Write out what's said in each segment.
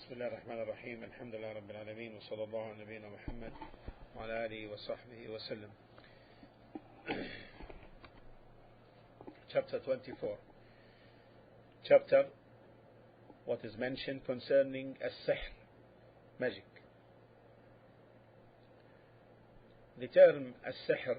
بسم الله الرحمن الرحيم. الحمد لله رب العالمين، وصلى الله على نبينا محمد وعلى آله وصحبه وسلم. Chapter 24. Chapter what is mentioned concerning as-sihr, magic. The term as-sihr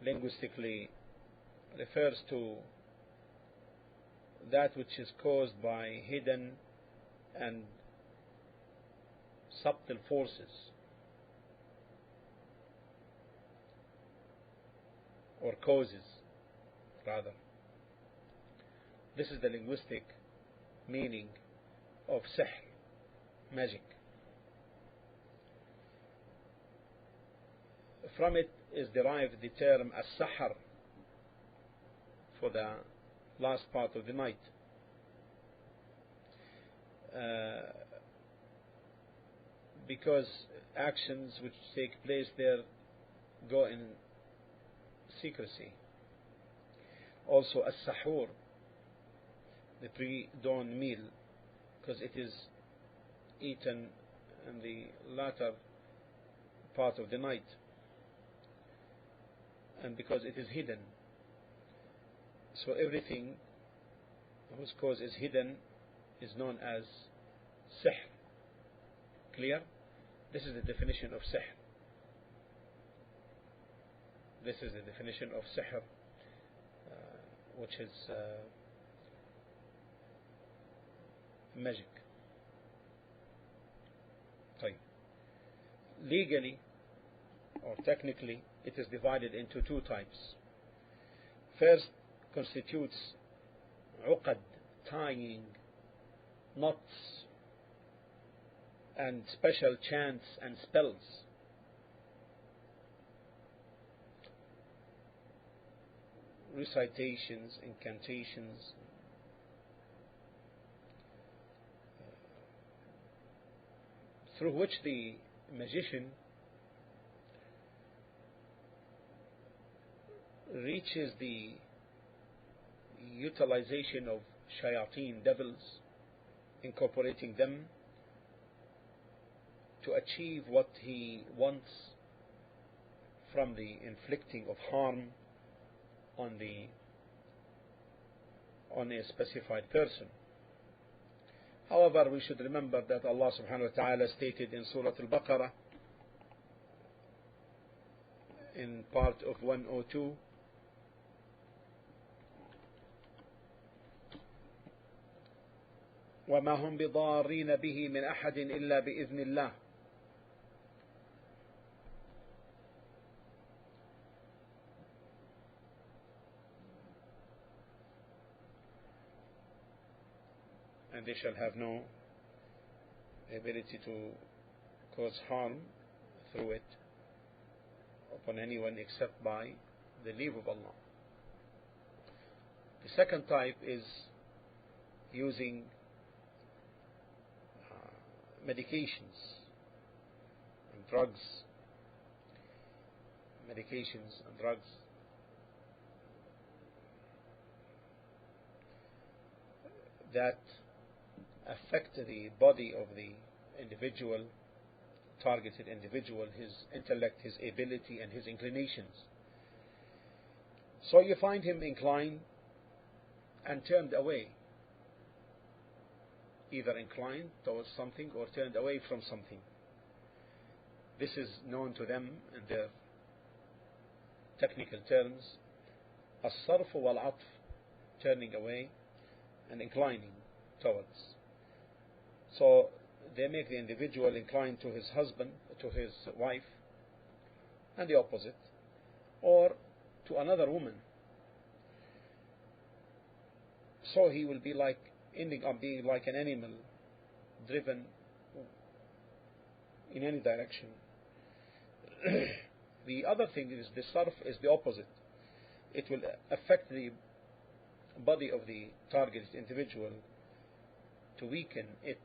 linguistically refers to that which is caused by hidden and subtle forces, or causes rather. This is the linguistic meaning of sihr, magic. From it is derived the term as-sahar, for the last part of the night. Because actions which take place there go in secrecy. Also as-sahur, the pre-dawn meal, because it is eaten in the latter part of the night, and because it is hidden. So everything whose cause is hidden is known as sihr. Clear? This is the definition of sihr. This is the definition of sihr, which is magic. Legally or technically, it is divided into two types. First constitutes uqad, tying, knots, and special chants and spells. Recitations, incantations, through which the magician reaches the utilization of shayateen, devils, incorporating them to achieve what he wants from the inflicting of harm on a specified person. However, we should remember that Allah subhanahu wa ta'ala stated in Surah Al-Baqarah in part of 102, وَمَا هُمْ بِضَارِّينَ بِهِ مِنْ أَحَدٍ إِلَّا بِإِذْنِ اللَّهِ. And they shall have no ability to cause harm through it upon anyone except by the leave of Allah. The second type is using medications and drugs. Medications and drugs that affect the body of the individual, targeted individual, his intellect, his ability, and his inclinations. So you find him inclined and turned away, either inclined towards something or turned away from something. This is known to them in their technical terms, as-sarf wal-atf, turning away and inclining towards. So they make the individual inclined to his husband, to his wife, and the opposite, or to another woman. So he will be ending up being like an animal, driven in any direction. The other thing is the sarf is the opposite. It will affect the body of the targeted individual to weaken it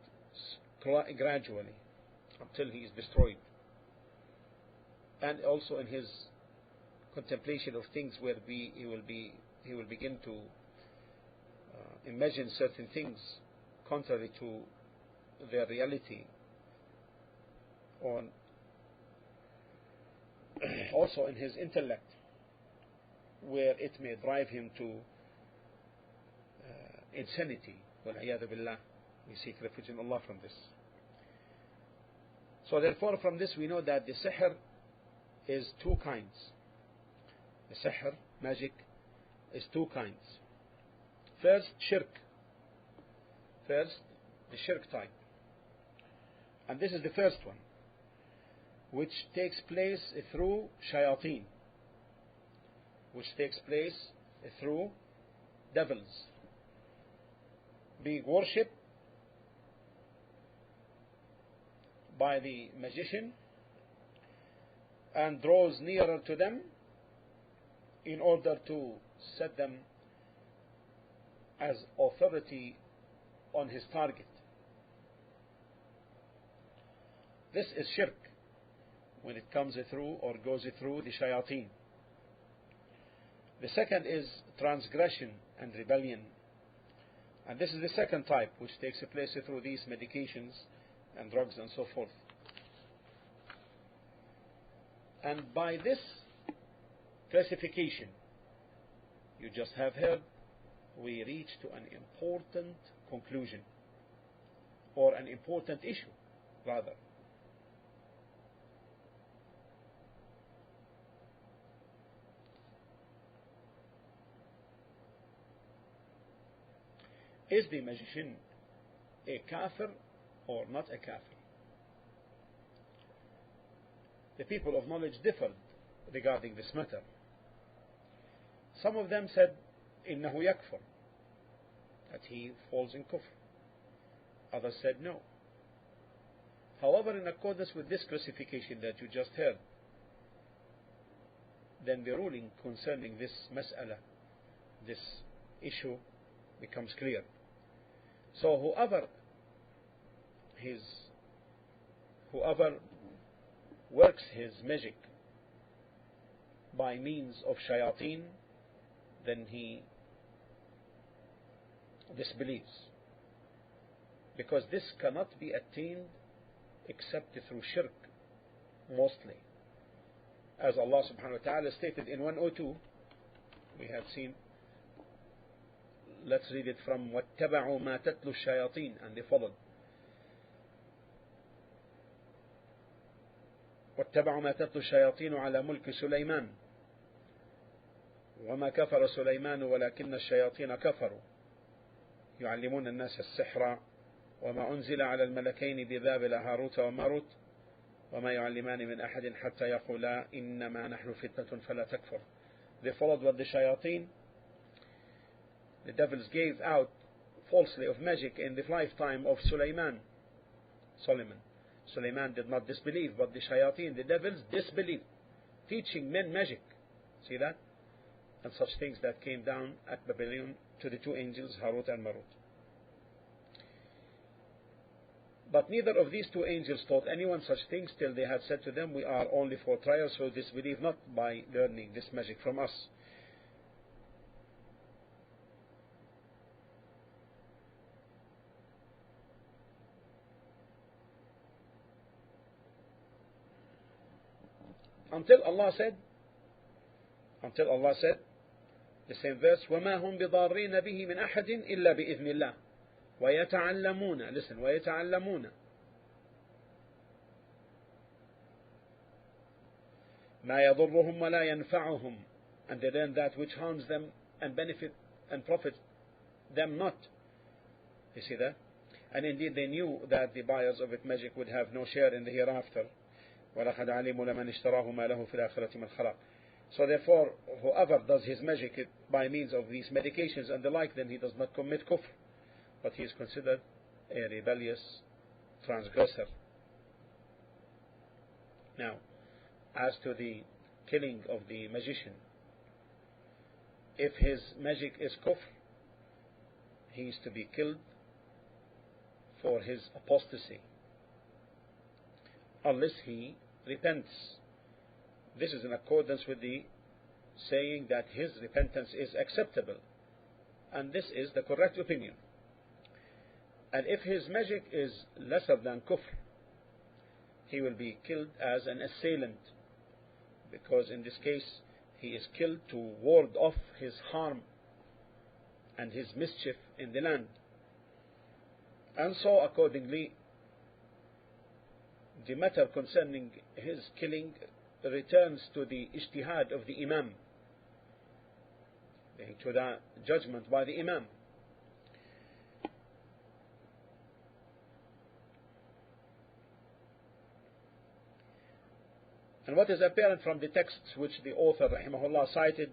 gradually until he is destroyed. And also in his contemplation of things where he will begin to imagine certain things contrary to their reality on also in his intellect, where it may drive him to insanity. وَالْعِيَاذُ بِاللَّهِ. We seek refuge in Allah from this. So therefore from this we know that the sihr is two kinds. The sihr, magic, is two kinds. First, shirk. First, the shirk type. And this is the first one, which takes place through shayateen, which takes place through devils being worshipped by the magician and draws nearer to them in order to set them as authority on his target. This is shirk when it comes through or goes through the shayateen. The second is transgression and rebellion, and this is the second type, which takes place through these medications and drugs and so forth. And by this classification you just have heard, we reach to an important conclusion, or an important issue rather. Is the magician a kafir or not a kafir? The people of knowledge differed regarding this matter. Some of them said إنه يكفر, that he falls in kufr. Others said no. However, in accordance with this classification that you just heard, then the ruling concerning this mas'ala, this issue, becomes clear. So whoever works his magic by means of shayateen, then he disbelieves, because this cannot be attained except through shirk mostly, as Allah subhanahu wa ta'ala stated in 102. We have seen. Let's read it from وَاتَّبَعُوا مَا تَتْلُو الشَّيَاطِينَ, and they followed. وَاتَّبَعُوا مَا تَتْلُو الشَّيَاطِينُ عَلَى مُلْكِ سُلَيْمَانَ وَمَا كَفَرَ سُلَيْمَانُ وَلَكِنَّ الشَّيَاطِينَ كَفَرُوا يُعَلِّمُونَ النَّاسَ السِّحْرَ وَمَا أُنزِلَ عَلَى الْمَلَكَيْنِ بِبَابِلَ هَارُوتَ وَمَارُوتَ وَمَا يُعَلِّمَانِ مِنْ أَحَدٍ حَتَّى يَقُولَا إِنَّمَا نَحْنُ فِتْنَةٌ فَلَا تَكْفُرْ. They followed what the shayateen, the devils, gave out falsely of magic in the lifetime of Solomon. Sulaiman did not disbelieve, but the shayateen, the devils, disbelieved, teaching men magic. See that? And such things that came down at Babylon to the two angels, Harut and Marut. But neither of these two angels taught anyone such things till they had said to them, we are only for trial, so disbelieve not by learning this magic from us. Until Allah said, the same verse, وَمَا هُمْ بِضَارِّينَ بِهِ مِنْ أَحَدٍ إِلَّا بِإِذْنِ اللَّهِ وَيَتَعَلَّمُونَ. Listen, وَيَتَعَلَّمُونَ. مَا يَضُرُّهُمْ وَلَا يَنْفَعُهُمْ. And they learn that which harms them and benefit and profit them not. You see that? And indeed they knew that the buyers of it magic would have no share in the hereafter. وَلَقَدْ عَلِمُوا لَمَنِ اشْتَرَاهُ مَا لَهُ فِي الْآخِرَةِ مِنْ خَلَقٍ. So therefore, whoever does his magic by means of these medications and the like, then he does not commit kufr, but he is considered a rebellious transgressor. Now, as to the killing of the magician, if his magic is kufr, he is to be killed for his apostasy, unless he repents. This is in accordance with the saying that his repentance is acceptable, and this is the correct opinion. And if his magic is lesser than kufr, he will be killed as an assailant, because in this case he is killed to ward off his harm and his mischief in the land. And so accordingly, the matter concerning his killing returns to the ijtihad of the Imam, to the judgment by the Imam. And what is apparent from the texts which the author rahimahullah cited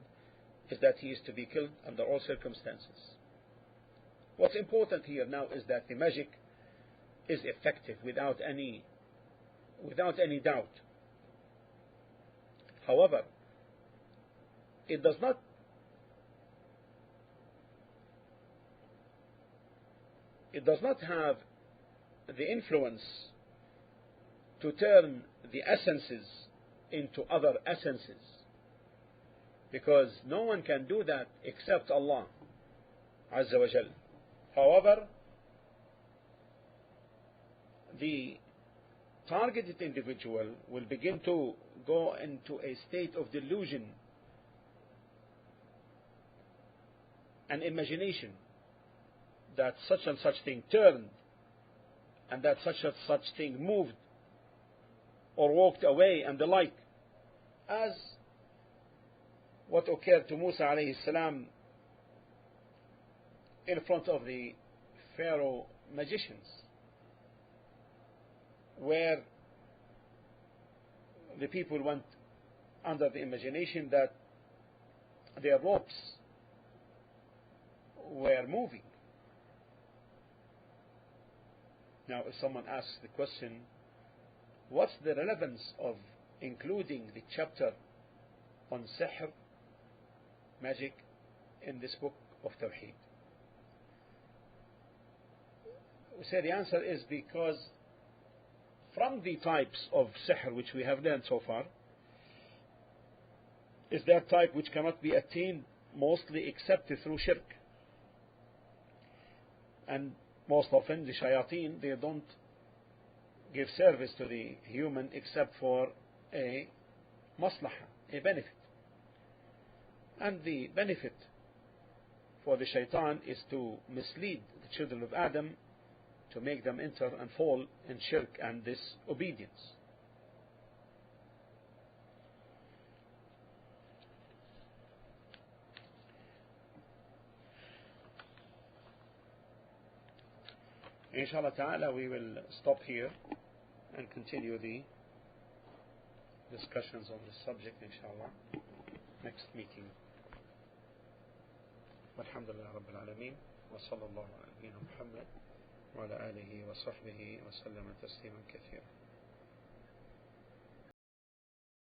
is that he is to be killed under all circumstances. What's important here now is that the magic is effective without any doubt. However, it does not have the influence to turn the essences into other essences, because no one can do that except Allah Azza wa Jal. However, the targeted individual will begin to go into a state of delusion and imagination that such and such thing turned, and that such and such thing moved or walked away, and the like, as what occurred to Musa alayhi salam in front of the Pharaoh magicians, where the people went under the imagination that their ropes were moving. Now, if someone asks the question, what's the relevance of including the chapter on sihr, magic, in this book of Tawheed? We say the answer is because from the types of sihr which we have learned so far, is that type which cannot be attained mostly except through shirk. And most often the shayateen, they don't give service to the human except for a maslaha, a benefit. And the benefit for the shaitan is to mislead the children of Adam, to make them enter and fall in shirk and disobedience. Inshallah ta'ala, we will stop here and continue the discussions on this subject, inshallah, next meeting. Walhamdulillah Rabbil Alameen, wa sallallahu ala nabiyyina Muhammad wa ala alihi wa sahbihi wa sallam tasliman kathira.